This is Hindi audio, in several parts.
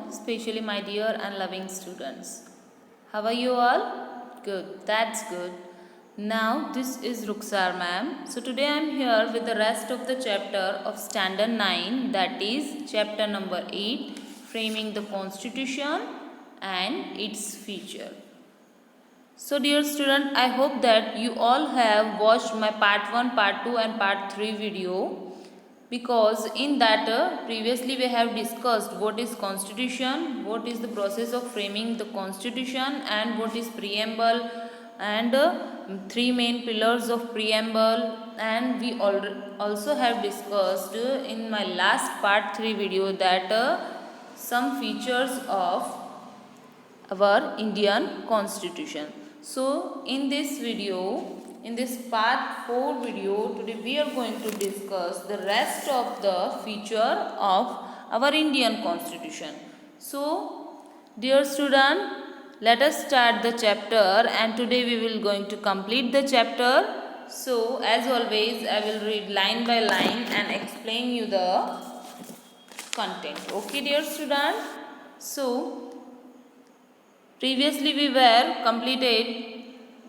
especially my dear and loving students. How are you all? Good, that's good. Now, this is Ruksar ma'am. So, today I am here with the rest of the chapter of Standard 9, that is chapter number 8, Framing the Constitution and its Future. So, dear student, I hope that you all have watched my part 1, part 2 and part 3 video, because in that previously we have discussed what is constitution, what is the process of framing the constitution, and what is preamble, and three main pillars of preamble. And we also have discussed in my last part 3 video that some features of our Indian constitution. So in this video, in this part 4 video, today we are going to discuss the rest of the feature of our Indian constitution. So dear student, let us start the chapter, and today we will going to complete the chapter. So as always, I will read line by line and explain you the content. Okay dear student. So previously we were completed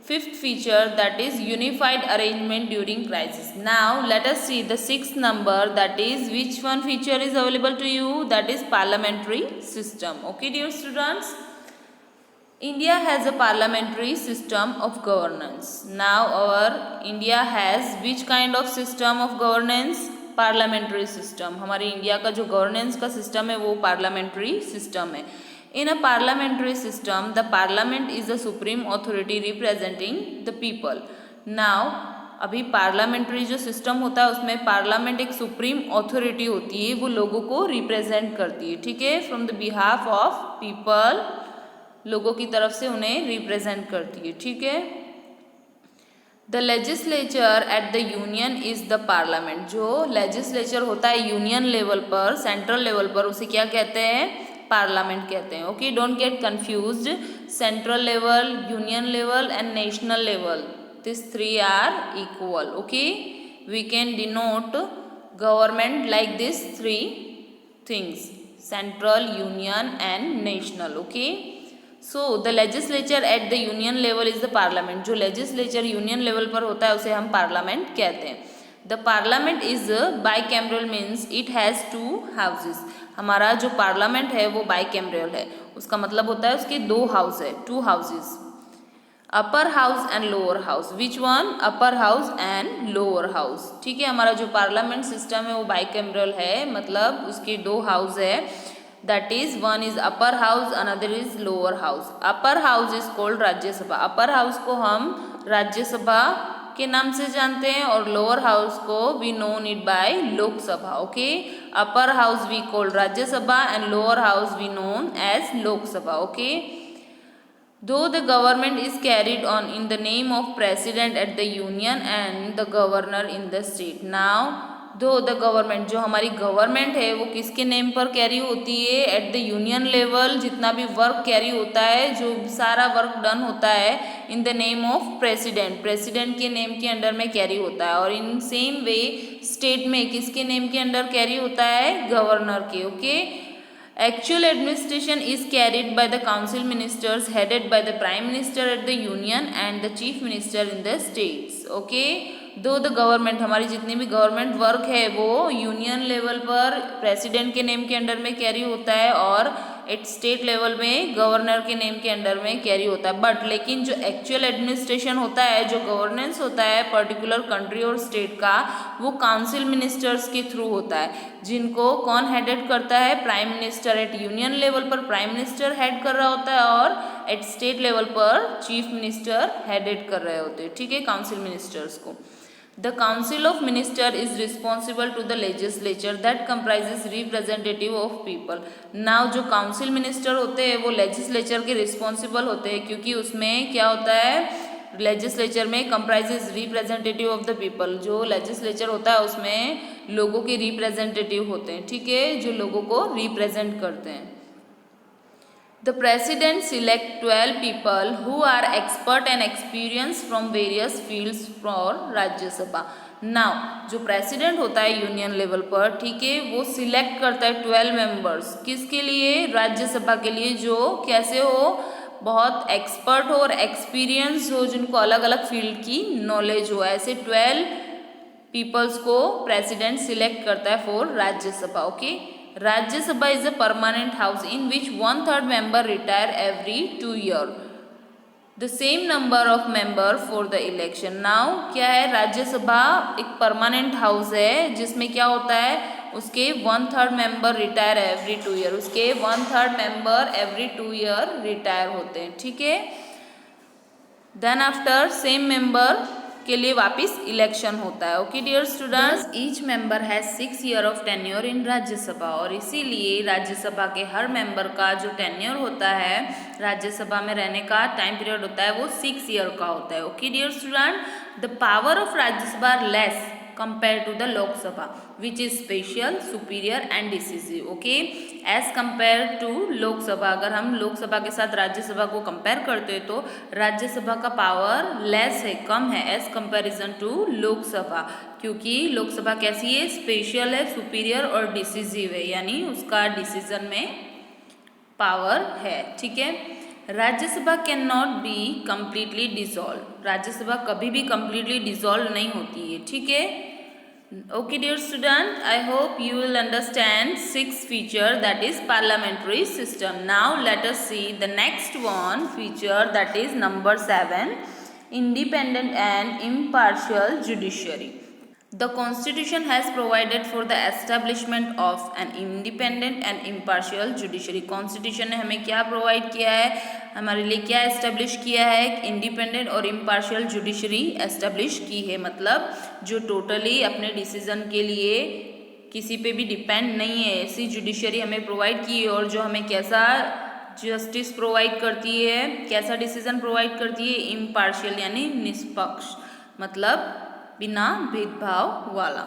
fifth feature, that is unified arrangement during crisis. Now let us see the sixth number, that is which one feature is available to you, that is parliamentary system. Okay dear students, India has a parliamentary system of governance. Now our India has which kind of system of governance? Parliamentary system. हमारे इंडिया का जो गवर्नेंस का सिस्टम है वो पार्लियामेंट्री सिस्टम है. In a parliamentary system, the parliament is the supreme authority representing the people. Now, अभी पार्लियामेंट्री जो सिस्टम होता है उसमें पार्लियामेंट एक सुप्रीम अथॉरिटी होती है, वो लोगों को रिप्रेजेंट करती है. ठीक है, from the behalf of people, लोगों की तरफ से उन्हें रिप्रेजेंट करती है. ठीक है. The legislature at the union is the parliament. जो लेजिस्लेचर होता है यूनियन लेवल पर, सेंट्रल लेवल पर, उसे क्या कहते हैं? पार्लियामेंट कहते हैं. Okay, don't get confused. Central level, union level and national level, this three are equal. Okay, we can denote government like this three things: central, union and national. Okay, so the legislature at the union level is the parliament. जो लेजिस्लेचर यूनियन लेवल पर होता है उसे हम पार्लियामेंट कहते हैं. The parliament is bicameral, means it has to houses. हमारा जो पार्लियामेंट है वो बाइकैमरल है. उसका मतलब होता है उसके दो हाउस है, to houses, upper house and lower house. Which one? Upper house and lower house. ठीक है, हमारा जो पार्लियामेंट सिस्टम है वो बाइकैमरल है, मतलब उसके दो हाउस है. That is one is upper house, another is lower house. Upper house is called Rajya Sabha. Upper house को हम राज्यसभा के नाम से जानते हैं, और लोअर हाउस को we known it by Lok Sabha. Okay, upper house we called Rajya Sabha and lower house we known as Lok Sabha. Okay, though the government is carried on in the name of president at the union and the governor in the state. Now though the government, जो हमारी गवर्नमेंट है वो किसके नेम पर कैरी होती है? Eight the union level. जितना भी वर्क कैरी होता है, जो सारा वर्क डन होता है in the name of president, president के नेम के अंडर में कैरी होता है. और इन सेम वे स्टेट में किसके नेम के अंडर कैरी होता है? गवर्नर के. Okay, actual administration is carried by the council ministers headed by the prime minister at the union and the chief minister in the states. Okay, दो द गवर्नमेंट, हमारी जितनी भी गवर्नमेंट वर्क है वो यूनियन लेवल पर प्रेसिडेंट के नेम के अंडर में कैरी होता है, और एट स्टेट लेवल में गवर्नर के नेम के अंडर में कैरी होता है. बट लेकिन जो एक्चुअल एडमिनिस्ट्रेशन होता है, जो गवर्नेंस होता है पर्टिकुलर कंट्री और स्टेट का, वो काउंसिल मिनिस्टर्स के थ्रू होता है, जिनको कौन हेडेड करता है? Prime minister. At union level पर प्राइम मिनिस्टर हेड कर रहा होता है, और एट स्टेट लेवल पर चीफ मिनिस्टर हेडेड कर रहे होते हैं. ठीक है, काउंसिल मिनिस्टर्स को. The Council of Ministers is responsible to the legislature that comprises representative of people. Now जो काउंसिल मिनिस्टर होते हैं वो लेजिस्लेचर के रिस्पॉन्सिबल होते हैं, क्योंकि उसमें क्या होता है? लेजिस्लेचर में comprises representative of the people. जो लेजिस्लेचर होता है उसमें लोगों के रिप्रेजेंटेटिव होते हैं. ठीक है, जो लोगों को रिप्रेजेंट करते हैं. The president select 12 people who are expert and experienced from various fields for राज्य सभा. Now जो प्रेसिडेंट होता है यूनियन लेवल पर, ठीक है, वो सिलेक्ट करता है 12 मेंबर्स. किसके लिए? राज्यसभा के लिए, जो कैसे हो, बहुत एक्सपर्ट हो और एक्सपीरियंस हो, जिनको अलग अलग फील्ड की नॉलेज हो. ऐसे 12 पीपल्स को प्रेसिडेंट सिलेक्ट करता है for Rajya Sabha. Okay. Rajya Sabha is a permanent house in which 1/3 member retire every 2 years. The same number of member for the election. Now क्या है? राज्य सभा एक परमानेंट हाउस है जिसमें क्या होता है, उसके 1/3 मेंबर रिटायर एवरी 2 ईयर. उसके 1/3 मेंबर एवरी 2 ईयर रिटायर होते हैं. ठीक है. देन आफ्टर सेम मेंबर के लिए वापस इलेक्शन होता है. Okay dear students, each member has 6 year of tenure in Rajya Sabha. और इसीलिए राज्यसभा के हर मेंबर का जो टेन्योर होता है, राज्यसभा में रहने का टाइम पीरियड होता है, वो 6 ईयर का होता है. Okay dear student, the power of Rajya Sabha are less compared to the Lok Sabha, which is special, superior and decisive. Okay, as compared to Lok Sabha, अगर हम लोक सभा के साथ राज्यसभा को कंपेयर करते हैं तो राज्यसभा का पावर लेस है, कम है, एज कंपेरिजन टू लोकसभा. क्योंकि लोकसभा कैसी है? स्पेशल है, सुपीरियर और डिसिसिव है, यानी उसका डिसीजन में पावर है. ठीक है. Rajya Sabha can not be completely dissolve. Rajya Sabha कभी भी कम्प्लीटली डिसॉल्व नहीं होती है. ठीक है. Okay dear student, I hope you will understand 6 feature that is parliamentary system. Now let us see the next one feature that is number 7, independent and impartial judiciary. The Constitution has provided for the establishment of an independent and impartial judiciary. Constitution ने हमें क्या प्रोवाइड किया है, हमारे लिए क्या एस्टेब्लिश किया है? इंडिपेंडेंट और इम्पार्शियल जुडिशरी एस्टेब्लिश की है. मतलब जो टोटली अपने डिसीजन के लिए किसी पे भी डिपेंड नहीं है, ऐसी जुडिशरी हमें प्रोवाइड की है. और जो हमें कैसा जस्टिस प्रोवाइड करती है, कैसा डिसीजन प्रोवाइड करती है? इम्पार्शियल यानी निष्पक्ष, मतलब बिना भेदभाव वाला.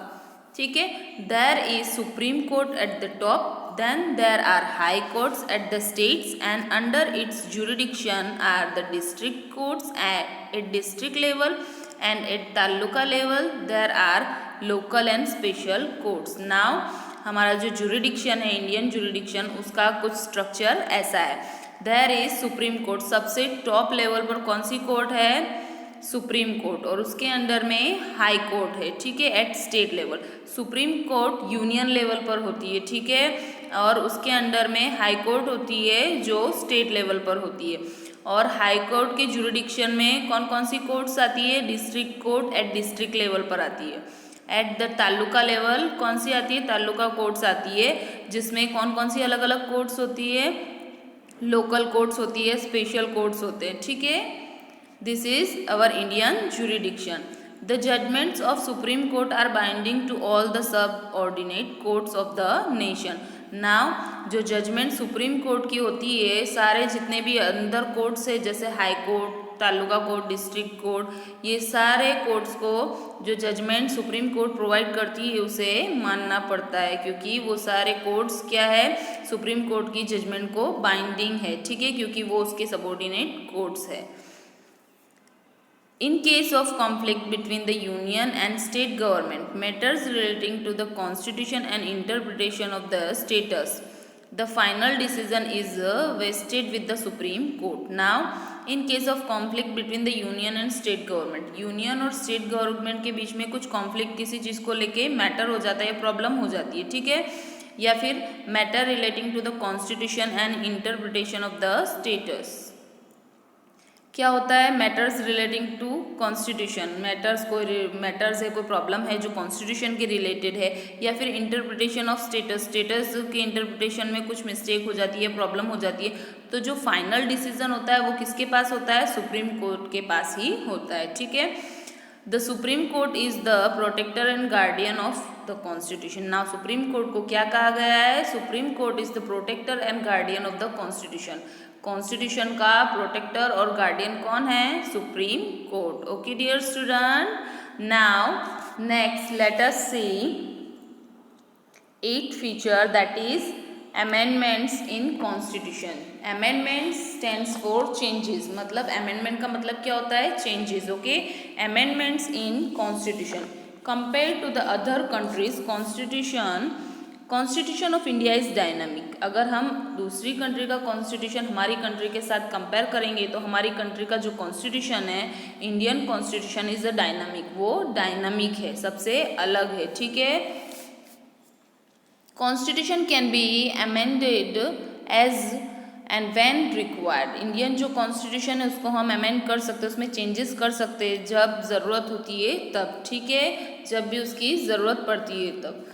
ठीक है. There is supreme court at the top, then there are high courts at the states and under its jurisdiction are the district courts at district level and at taluka level there are local and special courts. Now हमारा जो जुरिडिक्शन है, इंडियन जुरिडिक्शन, उसका कुछ स्ट्रक्चर ऐसा है. देयर इज सुप्रीम कोर्ट, सबसे टॉप लेवल पर कौन सी कोर्ट है? Supreme court. और उसके अंडर में हाई कोर्ट है. ठीक है. At state level. Supreme court union level पर होती है. ठीक है. और उसके अंडर में हाई कोर्ट होती है जो स्टेट लेवल पर होती है. और हाई कोर्ट के जुरिडिक्शन में कौन कौन सी कोर्ट्स आती है? District court at district level पर आती है. एट द तालुका लेवल कौन सी आती है? तालुका कोर्ट्स आती है, जिसमें कौन कौन सी अलग अलग कोर्ट्स होती है? लोकल कोर्ट्स होती है, स्पेशल कोर्ट्स होते हैं. ठीक है. This is our Indian jurisdiction. The judgments of Supreme Court are binding to all the subordinate courts of the nation. Now जो जजमेंट सुप्रीम कोर्ट की होती है, सारे जितने भी अंदर कोर्ट्स है, जैसे high court, taluka court, district court, ये सारे कोर्ट्स को जो जजमेंट सुप्रीम कोर्ट प्रोवाइड करती है उसे मानना पड़ता है, क्योंकि वो सारे कोर्ट्स क्या है? सुप्रीम कोर्ट की जजमेंट को बाइंडिंग है. ठीक है. क्योंकि वो उसके सबऑर्डिनेट कोर्ट्स है. In case of conflict between the union and state government, matters relating to the constitution and interpretation of the status, the final decision is vested with the Supreme Court. Now, in case of conflict between the union and state government, union और state government के बीच में कुछ conflict किसी चीज़ को लेके matter हो जाता है, प्रॉब्लम हो जाती है. ठीक है. या फिर matter relating to the constitution and interpretation of the status. क्या होता है? Matters relating to constitution. Matters है, कोई प्रॉब्लम है जो कॉन्स्टिट्यूशन के रिलेटेड है, या फिर इंटरप्रिटेशन ऑफ स्टेटस. स्टेटस के इंटरप्रिटेशन में कुछ मिस्टेक हो जाती है, प्रॉब्लम हो जाती है, तो जो फाइनल डिसीजन होता है वो किसके पास होता है? सुप्रीम कोर्ट के पास ही होता है. ठीक है. The supreme court is the protector and guardian of the constitution. Now supreme court को क्या कहा गया है? Supreme court is the protector and guardian of the constitution. Constitution का प्रोटेक्टर और गार्डियन कौन है? Supreme court. Okay dear student, now next let us see 8th feature that is amendments in constitution. Amendments stands for changes. मतलब amendment का मतलब क्या होता है? changes. Okay, amendments in constitution. Compared to the other countries, constitution of India is dynamic. अगर हम दूसरी कंट्री का कॉन्स्टिट्यूशन हमारी कंट्री के साथ कंपेयर करेंगे तो हमारी कंट्री का जो कॉन्स्टिट्यूशन है, Indian constitution is a dynamic. वो डायनामिक है, सबसे अलग है. ठीक है. Constitution can be amended as and when required. Indian जो कॉन्स्टिट्यूशन है उसको हम अमेंड कर सकते हैं, उसमें चेंजेस कर सकते हैं जब ज़रूरत होती है तब. ठीक है. जब भी उसकी ज़रूरत पड़ती है तब.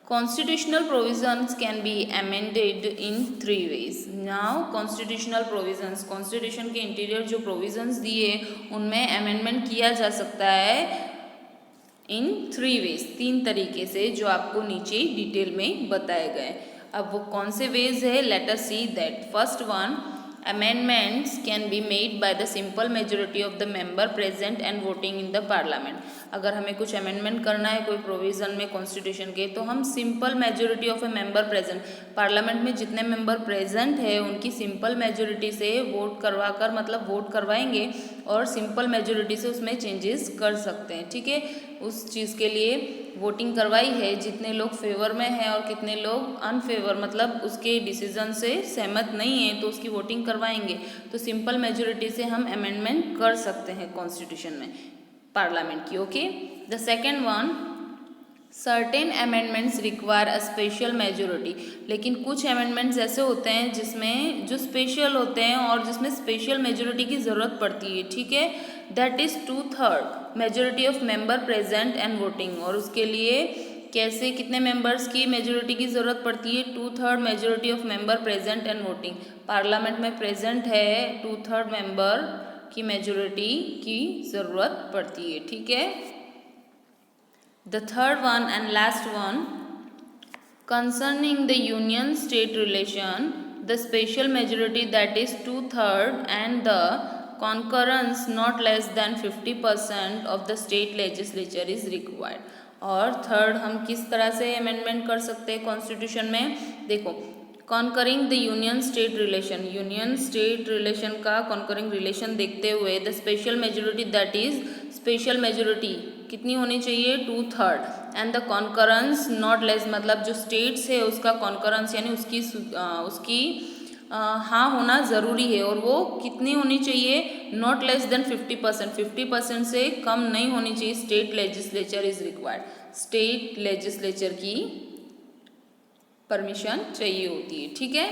Constitutional provisions can be amended in 3 ways. Now constitutional provisions, constitution के इंटीरियर जो provisions दिए उनमें amendment किया जा सकता है in 3 ways, 3 तरीके से, जो आपको नीचे डिटेल में बताए गए. अब वो कौन से ways है? Let us see that. First one, amendments can be made by the simple majority of the member present and voting in the parliament. अगर हमें कुछ अमेंडमेंट करना है कोई प्रोविज़न में कॉन्स्टिट्यूशन के, तो हम simple majority of A member present, parliament में जितने मेंबर प्रेजेंट है उनकी सिंपल मेजोरिटी से वोट करवा कर, मतलब वोट करवाएंगे और सिंपल मेजोरिटी से उसमें चेंजेस कर सकते हैं. ठीक है. उस चीज़ के लिए वोटिंग करवाई है, जितने लोग फेवर में हैं और कितने लोग अनफेवर, मतलब उसके डिसीजन से सहमत नहीं है तो उसकी वोटिंग करवाएंगे. तो सिंपल मेजोरिटी से हम अमेंडमेंट कर सकते हैं कॉन्स्टिट्यूशन में, पार्लियामेंट की. Okay. The second one, certain amendments require a special majority. लेकिन कुछ अमेंडमेंट्स ऐसे होते हैं जिसमें जो स्पेशल होते हैं और जिसमें स्पेशल मेजोरिटी की ज़रूरत पड़ती है. ठीक है. That is 2/3 majority of member present and voting. और उसके लिए कैसे, कितने मेंबर्स की मेजोरिटी की ज़रूरत पड़ती है? 2/3 majority of member present and voting. Parliament में प्रेजेंट है 2/3 मेंबर की मेजोरिटी की ज़रूरत पड़ती है. ठीक है. The third one and last one, concerning the union state relation, the special majority that is 2/3 and the concurrence not less than 50% of the state legislature is required. और थर्ड हम किस तरह से अमेंडमेंट कर सकते हैं कॉन्स्टिट्यूशन में? देखो, conquering the union state relation, union state relation का कॉन्करिंग रिलेशन देखते हुए the special majority that is, special majority कितनी होनी चाहिए? 2/3 and the concurrence not less, मतलब जो स्टेट्स है उसका कॉन्करेंस यानी उसकी हाँ होना ज़रूरी है. और वो कितनी होनी चाहिए? नॉट लेस देन 50%, 50% से कम नहीं होनी चाहिए. State legislature is required, state legislature की परमिशन चाहिए होती है. ठीक है.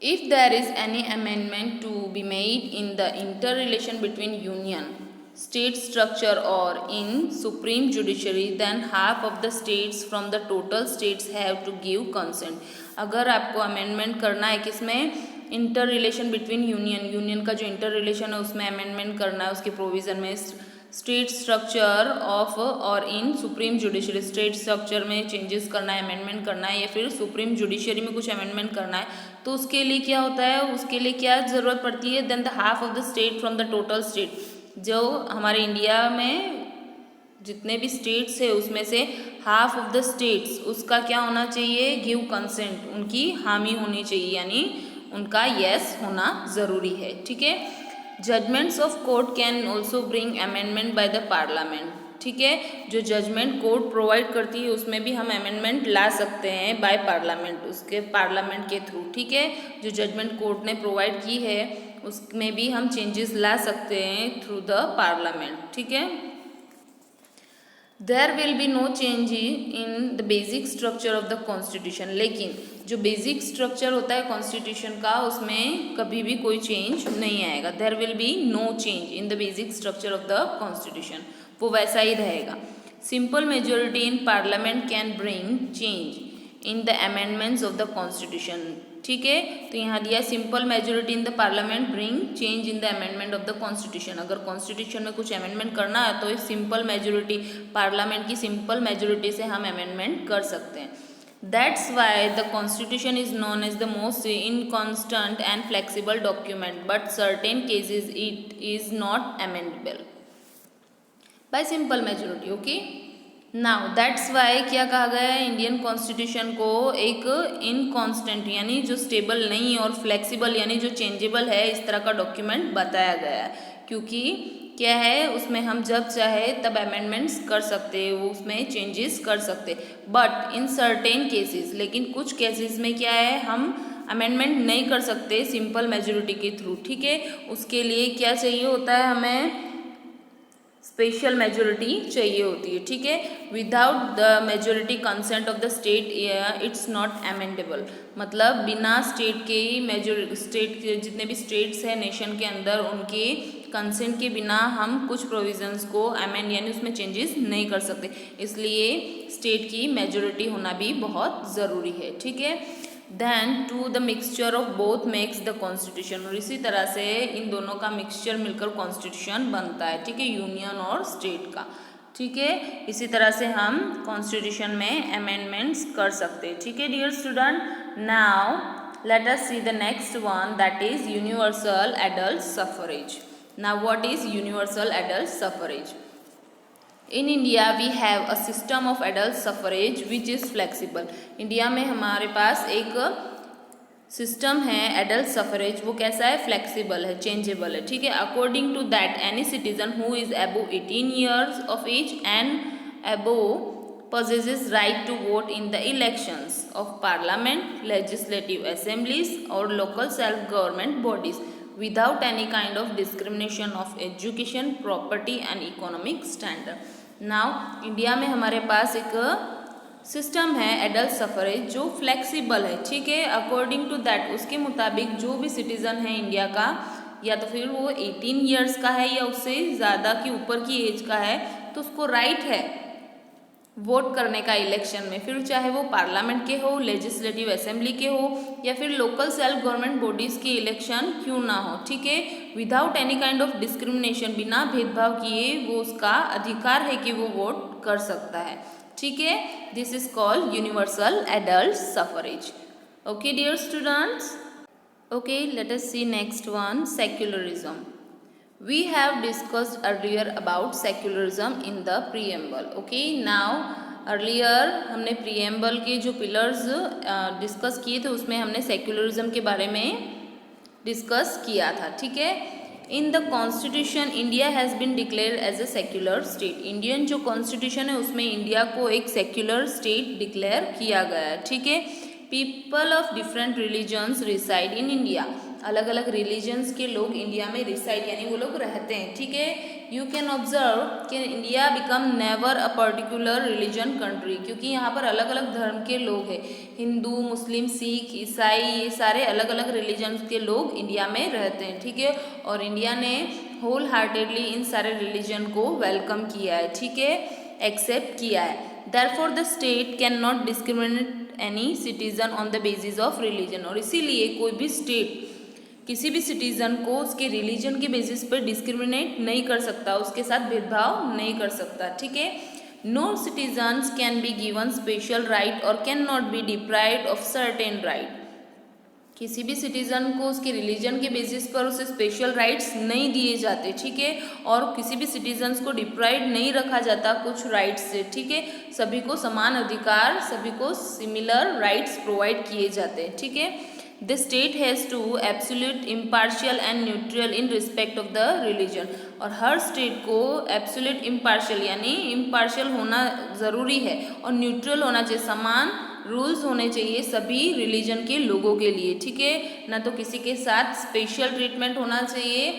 If there is any amendment to be made in the inter relation between union state structure or in supreme judiciary, then half of the states from the total states have to give consent. अगर आपको अमेंडमेंट करना है किसमें? Inter relation between union, union का जो इंटर रिलेशन है उसमें अमेंडमेंट करना है उसके प्रोविज़न में. स्टेट स्ट्रक्चर ऑफ और इन सुप्रीम जुडिशरी, स्टेट स्ट्रक्चर में चेंजेस करना है, अमेंडमेंट करना है, या फिर सुप्रीम जुडिशरी में कुछ अमेंडमेंट करना है, तो उसके लिए क्या होता है? उसके लिए क्या ज़रूरत पड़ती है? Then the half of the state from the total state. जो हमारे इंडिया में जितने भी स्टेट्स है उसमें से हाफ ऑफ द स्टेट्स, उसका क्या होना चाहिए? गिव कंसेंट, उनकी हामी होनी चाहिए, यानी उनका यस होना ज़रूरी है. ठीक है. Judgements of court can also bring amendment by the parliament. ठीक है. जो जजमेंट कोर्ट प्रोवाइड करती है उसमें भी हम अमेंडमेंट ला सकते हैं बाय पार्लियामेंट, उसके पार्लियामेंट के थ्रू. ठीक है. जो जजमेंट कोर्ट ने प्रोवाइड की है उसमें भी हम चेंजेस ला सकते हैं थ्रू द पार्लियामेंट. ठीक है. There will be no change in the basic structure of the constitution. लेकिन जो बेसिक स्ट्रक्चर होता है कॉन्स्टिट्यूशन का उसमें कभी भी कोई चेंज नहीं आएगा. There will be no change in the basic structure of the constitution, वो वैसा ही रहेगा. Simple majority in parliament can bring change in the amendments of the constitution. ठीक है. तो यहाँ दिया simple majority in the parliament bring change in the amendment of the constitution. अगर कॉन्स्टिट्यूशन में कुछ अमेंडमेंट करना है तो इस सिंपल मेजोरिटी, पार्लियामेंट की सिंपल मेजोरिटी से हम अमेंडमेंट कर सकते हैं. That's why the constitution is known as the most inconstant and flexible document, but certain cases it is not amendable by simple majority. Okay. Now that's why क्या कहा गया है, इंडियन कॉन्स्टिट्यूशन को एक इनकॉन्स्टेंट यानी जो स्टेबल नहीं और फ्लेक्सिबल यानी जो चेंजेबल है इस तरह का डॉक्यूमेंट बताया गया है, क्योंकि क्या है उसमें हम जब चाहे तब अमेंडमेंट्स कर सकते हैं, वो उसमें चेंजेस कर सकते, बट इन सर्टेन केसेस, लेकिन कुछ केसेस में क्या है हम अमेंडमेंट नहीं कर सकते सिंपल मेजोरिटी के थ्रू, ठीक है। उसके लिए क्या चाहिए होता है, हमें स्पेशल मेजोरिटी चाहिए होती है, ठीक है। Without the majority consent of the state it's not amendable, मतलब बिना स्टेट के ही स्टेट के जितने भी स्टेट्स हैं नेशन के अंदर उनके कंसेंट के बिना हम कुछ प्रोविजंस को अमेंड यानी उसमें चेंजेस नहीं कर सकते, इसलिए स्टेट की मेजोरिटी होना भी बहुत ज़रूरी है, ठीक है। Then to the mixture of both makes the constitution, और इसी तरह से इन दोनों का मिक्सचर मिलकर कॉन्स्टिट्यूशन बनता है, ठीक है, यूनियन और स्टेट का, ठीक है। इसी तरह से हम कॉन्स्टिट्यूशन में अमेंडमेंट्स कर सकते हैं, ठीक है dear student. Now let us see the next one that is universal adult suffrage. Now what is universal adult suffrage? In India we have a system of adult suffrage which is flexible. India में हमारे पास एक सिस्टम है एडल्ट सफरेज, वो कैसा है, फ्लेक्सिबल है, चेंजेबल है, ठीक है। According to that any citizen who is above 18 years of age and above possesses right to vote in the elections of parliament, legislative assemblies or local self-government bodies without any kind of discrimination of education, property and economic standard. Now India में हमारे पास एक सिस्टम है एडल्ट सफरेज जो फ्लेक्सिबल है, ठीक है। अकॉर्डिंग टू दैट उसके मुताबिक जो भी सिटीज़न है इंडिया का, या तो फिर वो 18 ईयर्स का है या उससे ज़्यादा की ऊपर की एज का है, तो उसको राइट है वोट करने का इलेक्शन में, फिर चाहे वो पार्लियामेंट के हो, लेजिस्लेटिव असेंबली के हो या फिर लोकल सेल्फ गवर्नमेंट बॉडीज़ के इलेक्शन क्यों ना हो, ठीक है। Without any kind of discrimination, बिना भेदभाव किए वो उसका अधिकार है कि वो वोट कर सकता है, ठीक है। This is called universal adult suffrage. Okay dear students, okay let us see next one, secularism. We have discussed earlier about secularism in the preamble. Okay, now earlier हमने preamble के जो pillars डिस्कस किए थे उसमें हमने सेक्युलरिज्म के बारे में डिस्कस किया था, ठीक है। In the constitution India has been declare as a secular state. Indian जो कॉन्स्टिट्यूशन है उसमें इंडिया को एक सेक्युलर स्टेट डिक्लेयर किया गया है, ठीक है। People of different religions reside in India, अलग अलग रिलीजन्स के लोग इंडिया में रिसाइड यानी वो लोग रहते हैं, ठीक है। यू कैन ऑब्जर्व कि India become never a particular religion country, क्योंकि यहाँ पर अलग अलग धर्म के लोग हैं, हिंदू, मुस्लिम, सिख, ईसाई, ये सारे अलग अलग रिलीजन्स के लोग इंडिया में रहते हैं, ठीक है। और इंडिया ने होल हार्टेडली इन सारे रिलीजन को वेलकम किया है, ठीक है, एक्सेप्ट किया है। Therefore the state can not discriminate any citizen on the basis of religion, और इसीलिए कोई भी स्टेट किसी भी सिटीजन को उसके रिलीजन के बेसिस पर डिस्क्रिमिनेट नहीं कर सकता, उसके साथ भेदभाव नहीं कर सकता, ठीक है। No citizens can be given special right और can not be deprived of certain right. किसी भी सिटीजन को उसके रिलीजन के बेसिस पर उसे स्पेशल राइट्स नहीं दिए जाते, ठीक है, और किसी भी सिटीजन्स को डिप्राइव्ड नहीं रखा जाता कुछ राइट्स से, ठीक है। सभी को समान अधिकार, सभी को सिमिलर राइट्स प्रोवाइड किए जाते हैं, ठीक है। The state has to absolute impartial and neutral in respect of the religion, और हर स्टेट को absolute impartial यानी impartial होना ज़रूरी है और न्यूट्रल होना चाहिए, समान रूल्स होने चाहिए सभी रिलीजन के लोगों के लिए, ठीक है। ना तो किसी के साथ स्पेशल ट्रीटमेंट होना चाहिए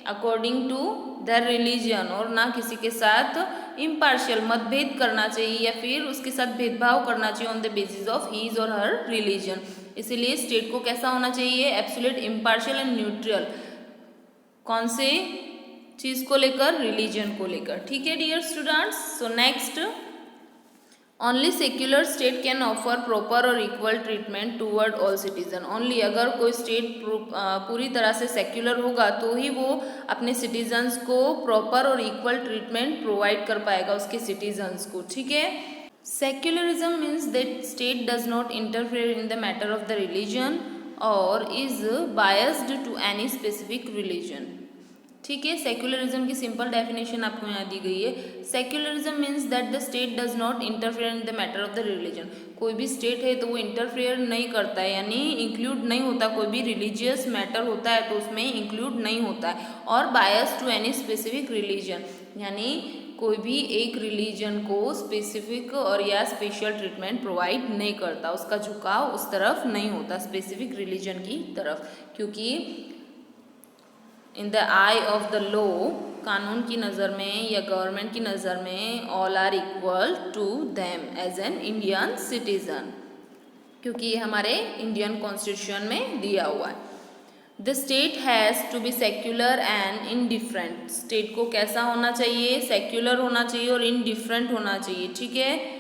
अकॉर्डिंग टू द रिलीजन, और ना किसी के साथ इम्पार्शियल मतभेद करना चाहिए या फिर उसके साथ भेदभाव करना चाहिए on the basis of his और हर रिलीजन। इसीलिए स्टेट को कैसा होना चाहिए, एब्सोल्यूट इम्पार्शियल एंड न्यूट्रल, कौन से चीज़ को लेकर, रिलीजन को लेकर, ठीक है dear students. So next, only secular state can offer proper और equal treatment toward all citizen. Only अगर कोई स्टेट पूरी तरह से सेक्युलर होगा तो ही वो अपने सिटीजन्स को प्रॉपर और इक्वल ट्रीटमेंट प्रोवाइड कर पाएगा उसके सिटीजन्स को, ठीक है। Secularism means that state does not interfere in the matter of the religion or is biased to any specific religion, ठीक है। सेक्युलरिज्म की सिंपल डेफिनेशन आपको यहाँ दी गई है। Secularism means that the state does not interfere in the matter of the religion. कोई भी स्टेट है तो वो इंटरफेयर नहीं करता है, यानी इंक्लूड नहीं होता। कोई भी रिलीजियस मैटर होता है तो उसमें इंक्लूड नहीं होता है। और bias to any specific religion, यानी कोई भी एक रिलीजन को स्पेसिफिक और या स्पेशल ट्रीटमेंट प्रोवाइड नहीं करता, उसका झुकाव उस तरफ नहीं होता स्पेसिफिक रिलीजन की तरफ, क्योंकि in the eye of the law, कानून की नज़र में या गवर्नमेंट की नज़र में, all are equal to them as an Indian citizen, क्योंकि ये हमारे इंडियन कॉन्स्टिट्यूशन में दिया हुआ है। The state has to be secular and indifferent. State को कैसा होना चाहिए? सेक्युलर होना चाहिए और इनडिफरेंट होना चाहिए, ठीक है।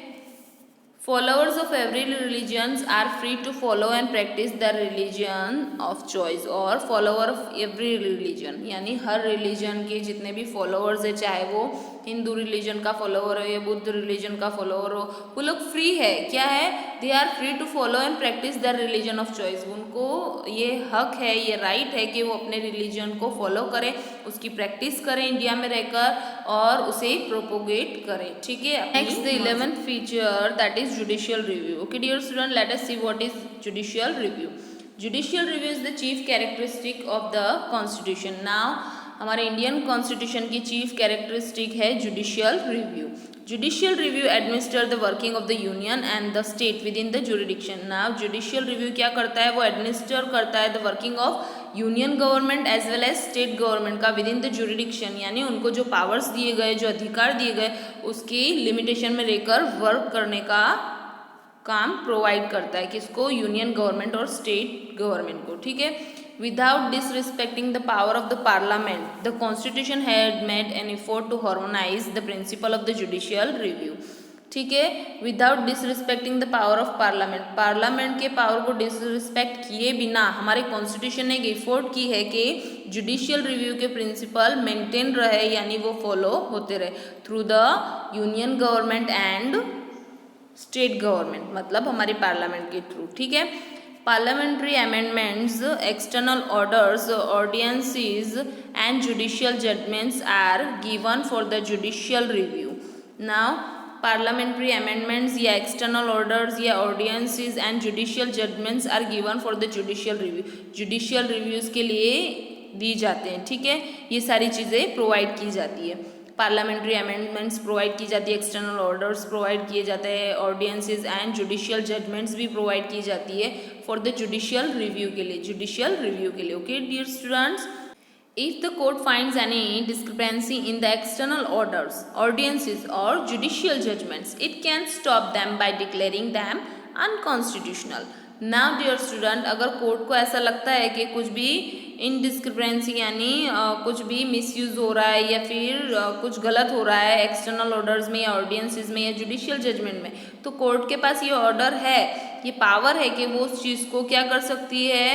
Followers of every religions are free to follow and practice their religion of choice, और follower of every religion यानी हर religion के जितने भी followers है, चाहे वो हिंदू रिलीजन का फॉलोअर हो या बुद्ध रिलीजन का फॉलोअर हो, वो लोग फ्री है। क्या है? They are free to follow and practise their religion of choice. उनको ये हक है, ये राइट है कि वो अपने रिलीजन को फॉलो करें, उसकी प्रैक्टिस करें इंडिया में रहकर और उसे प्रोपोगेट करें, ठीक है। Next the 11th feature that is judicial review. Okay dear student, let us see what is judicial review. Judicial review is the chief characteristic of the constitution. Now हमारे इंडियन कॉन्स्टिट्यूशन की चीफ कैरेक्टरिस्टिक है judicial review. Judicial review administer the working of the union and the state within the jurisdiction. Now judicial review क्या करता है? वो एडमिनिस्टर करता है the working of union government as well as state government का विद इन द जुरिडिक्शन, यानी उनको जो पावर्स दिए गए, जो अधिकार दिए गए, उसकी लिमिटेशन में रहकर वर्क करने का काम प्रोवाइड करता है। किसको? यूनियन गवर्नमेंट और स्टेट गवर्नमेंट को, ठीक है। Without disrespecting the power of the parliament, the constitution had made an effort to harmonize the principle of the judicial review, ठीक है। Without disrespecting the power of parliament, parliament के पावर को डिसरिस्पेक्ट किए बिना हमारे कॉन्स्टिट्यूशन ने एक एफर्ट की है कि जुडिशियल रिव्यू के प्रिंसिपल मेंटेन रहे, यानी वो फॉलो होते रहे through the union government and state government, मतलब हमारे पार्लियामेंट के थ्रू, ठीक है। Parliamentary amendments, external orders, ordinances and judicial judgments are given for the judicial review. Now, parliamentary amendments या external orders या ordinances and judicial judgments are given for the judicial review. Judicial reviews के लिए दी जाते हैं, ठीक है। ये सारी चीज़ें प्रोवाइड की जाती है। पार्लियामेंट्री अमेंडमेंट्स प्रोवाइड की जाती है, एक्सटर्नल ऑर्डर्स प्रोवाइड किए जाते हैं, ऑर्डिनेंसेस एंड जुडिशियल जजमेंट्स भी प्रोवाइड की जाती है फॉर द जुडिशियल रिव्यू के लिए, जुडिशियल रिव्यू के लिए। Okay dear students, if the court finds any discrepancy in the external orders, ordinances or judicial judgments, it can stop them by declaring them unconstitutional. Now dear student, अगर कोर्ट को ऐसा लगता है कि कुछ भी इनडिस्क्रिपेंसी यानी कुछ भी मिसयूज़ हो रहा है या फिर कुछ गलत हो रहा है एक्सटर्नल ऑर्डर्स में या ऑर्डिनेंसेस में या जुडिशियल जजमेंट में, तो कोर्ट के पास ये ऑर्डर है, ये पावर है कि वो उस चीज़ को क्या कर सकती है?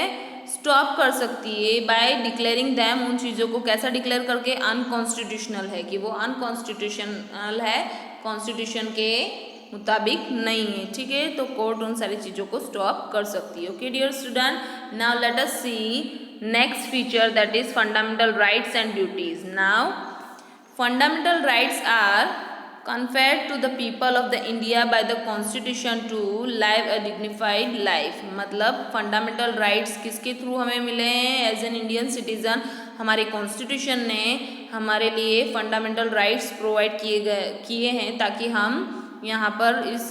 स्टॉप कर सकती है बाय डिक्लेयरिंग दैम। उन चीज़ों को कैसा डिक्लेयर करके? अनकॉन्स्टिट्यूशनल है, कि वो अनकॉन्स्टिट्यूशनल है, कॉन्स्टिट्यूशन के मुताबिक नहीं है, ठीक है। तो कोर्ट उन सारी चीज़ों को स्टॉप कर सकती है। Okay dear student, now let us see next feature that is fundamental rights and duties. Now fundamental rights are conferred to the people of the India by the constitution to live a dignified life। मतलब फंडामेंटल राइट्स किसके थ्रू हमें मिले हैं? एज एन इंडियन सिटीजन हमारे कॉन्स्टिट्यूशन ने हमारे लिए फंडामेंटल राइट्स प्रोवाइड किए हैं ताकि हम यहाँ पर इस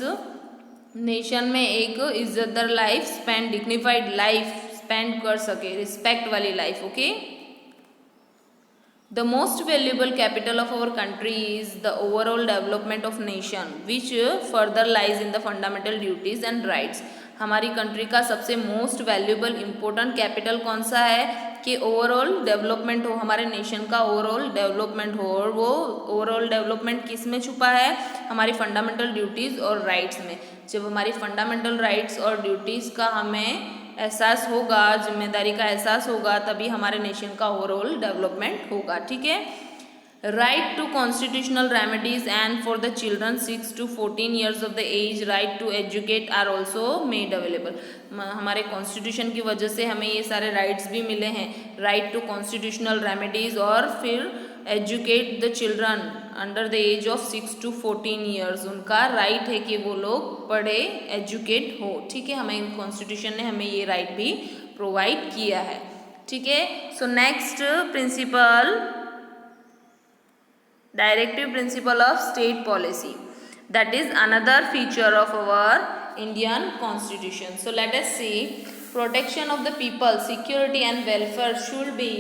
नेशन में एक इज्जतदार life spend, dignified life spend कर सके, रिस्पेक्ट वाली life. Okay, The most valuable capital of our country is the overall development of nation, which further lies in the fundamental duties and rights। हमारी कंट्री का सबसे मोस्ट वैल्यूबल इम्पोर्टेंट कैपिटल कौन सा है? कि ओवरऑल डेवलपमेंट हो, हमारे नेशन का ओवरऑल डेवलपमेंट हो। और वो ओवरऑल डेवलपमेंट किस में छुपा है? हमारी फंडामेंटल ड्यूटीज़ और राइट्स में। जब हमारी फंडामेंटल राइट्स और ड्यूटीज़ का हमें एहसास होगा, जिम्मेदारी का एहसास होगा, तभी हमारे नेशन का ओवरऑल डेवलपमेंट होगा, ठीक है। right to constitutional remedies, and for the children 6 to 14 years of the age right to educate are also made available. हमारे कॉन्स्टिट्यूशन की वजह से हमें ये सारे राइट्स भी मिले हैं, राइट टू कॉन्स्टिट्यूशनल रेमेडीज और फिर educate the children under the age of 6 to 14 years, उनका राइट है कि वो लोग पढ़े, एजुकेट हो। ठीक है, हमें कॉन्स्टिट्यूशन ने हमें ये राइट भी प्रोवाइड किया है। ठीक है, so next principle, directive principle of state policy, that is another feature of our Indian constitution. So let us see, protection of the people, security and welfare should be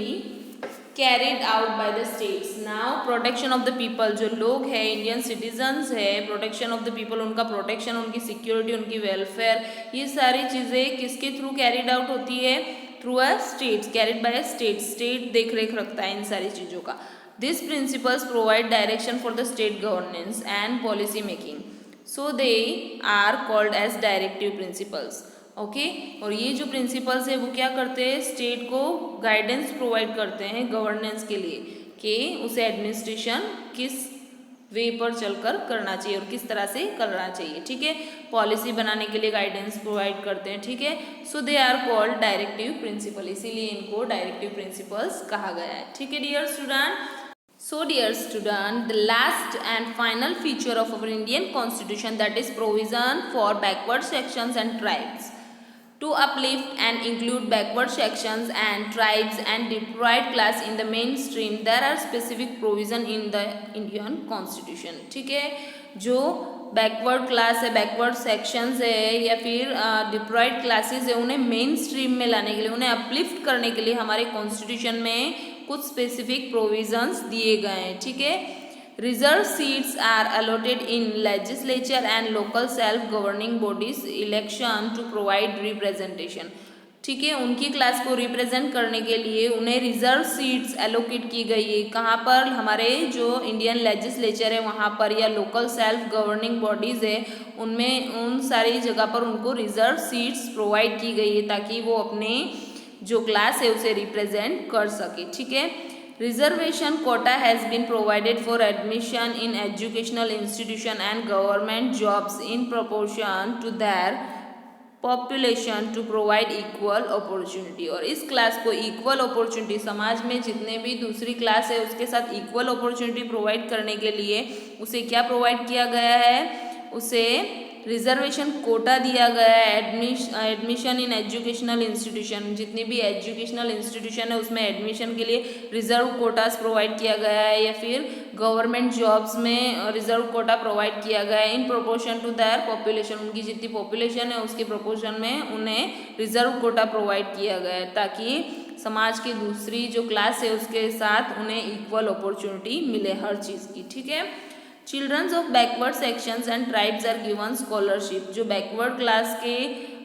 carried out by the states. Now protection of the people, जो लोग हैं इंडियन सिटीजन्स है, प्रोटेक्शन ऑफ द पीपल, उनका प्रोटेक्शन, उनकी सिक्योरिटी, उनकी वेलफेयर, ये सारी चीज़ें किसके थ्रू कैरिड आउट होती है? Through a state, carried by a state. State देख रेख रखता है इन सारी चीज़ों का। These principles provide direction for the state governance and policy making, so they are called as directive principles. Okay, और ये जो प्रिंसिपल्स है वो क्या करते हैं? स्टेट को गाइडेंस प्रोवाइड करते हैं गवर्नेंस के लिए कि उसे एडमिनिस्ट्रेशन किस वे पर चलकर करना चाहिए और किस तरह से करना चाहिए। ठीक है, पॉलिसी बनाने के लिए गाइडेंस प्रोवाइड करते हैं। ठीक है, so they are called directive principle, इसीलिए इनको डायरेक्टिव प्रिंसिपल्स कहा गया है। ठीक है dear student, so dear student, the last and final feature of our Indian constitution, that is provision for backward sections and tribes. To uplift and include backward sections and tribes and deprived class in the mainstream, there are specific provision in the Indian constitution. ठीक है, जो बैकवर्ड क्लास है, बैकवर्ड सेक्शंस है या फिर डिप्राइव्ड क्लासेस है, उन्हें मेन स्ट्रीम में लाने के लिए, उन्हें अपलिफ्ट करने के लिए हमारे कॉन्स्टिट्यूशन में कुछ स्पेसिफिक प्रोविजंस दिए गए हैं। ठीक है, reserve seats are allotted in legislature and local self governing bodies election to provide representation. ठीक है, उनकी क्लास को रिप्रेजेंट करने के लिए उन्हें रिजर्व सीट्स एलोकेट की गई है। कहाँ पर? हमारे जो इंडियन लेजिस्लेचर है वहाँ पर, या लोकल सेल्फ गवर्निंग बॉडीज़ है उनमें, उन सारी जगह पर उनको रिजर्व सीट्स प्रोवाइड की गई है ताकि वो अपने जो क्लास है उसे रिप्रेजेंट कर सके। ठीक है, reservation quota has been provided for admission in educational institution and government jobs in proportion to their population to provide equal opportunity. और इस क्लास को इक्वल अपॉर्चुनिटी, समाज में जितने भी दूसरी क्लास है उसके साथ इक्वल अपॉर्चुनिटी प्रोवाइड करने के लिए उसे क्या प्रोवाइड किया गया है? उसे रिजर्वेशन कोटा दिया गया है। एडमिशन इन एजुकेशनल इंस्टीट्यूशन, जितनी भी एजुकेशनल इंस्टीट्यूशन है उसमें एडमिशन के लिए रिजर्व कोटास प्रोवाइड किया गया है, या फिर गवर्नमेंट जॉब्स में रिजर्व कोटा प्रोवाइड किया गया है in proportion to their population, उनकी जितनी पॉपुलेशन है उसके प्रोपोर्शन में उन्हें रिजर्व कोटा प्रोवाइड किया गया है ताकि समाज की दूसरी जो क्लास है उसके साथ उन्हें इक्वल अपॉर्चुनिटी मिले हर चीज़ की। ठीक है, childrens of backward sections and tribes are given scholarship. जो बैकवर्ड क्लास के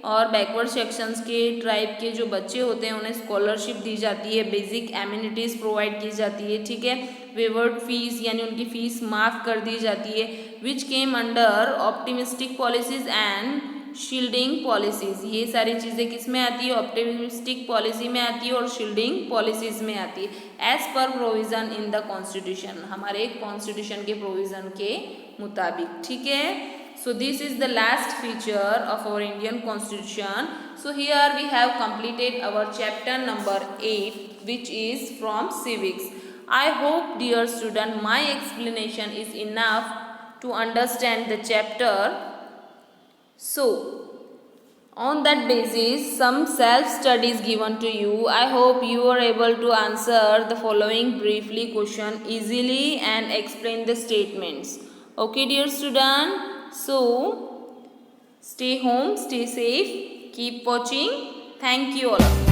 और बैकवर्ड सेक्शंस के ट्राइब के जो बच्चे होते हैं उन्हें स्कॉलरशिप दी जाती है, बेसिक एमिनिटीज़ प्रोवाइड की जाती है। ठीक है, वेवर्ड फीस यानी उनकी फ़ीस माफ़ कर दी जाती है, which came under optimistic policies and shielding policies. ये सारी चीज़ें किस में आती है? ऑप्टिमिस्टिक पॉलिसी में आती है और शील्डिंग पॉलिसीज़ में आती है as per provision in the constitution, हमारे कॉन्स्टिट्यूशन के प्रोविज़न के मुताबिक। ठीक है, so this is the last feature of our Indian constitution. So here we have completed our chapter number 8, which is from civics. I hope dear student my explanation is enough to understand the chapter. So on that basis some self studies given to you. I hope you are able to answer the following briefly question easily and explain the statements. Okay dear student, so stay home, stay safe, keep watching. Thank you all of you.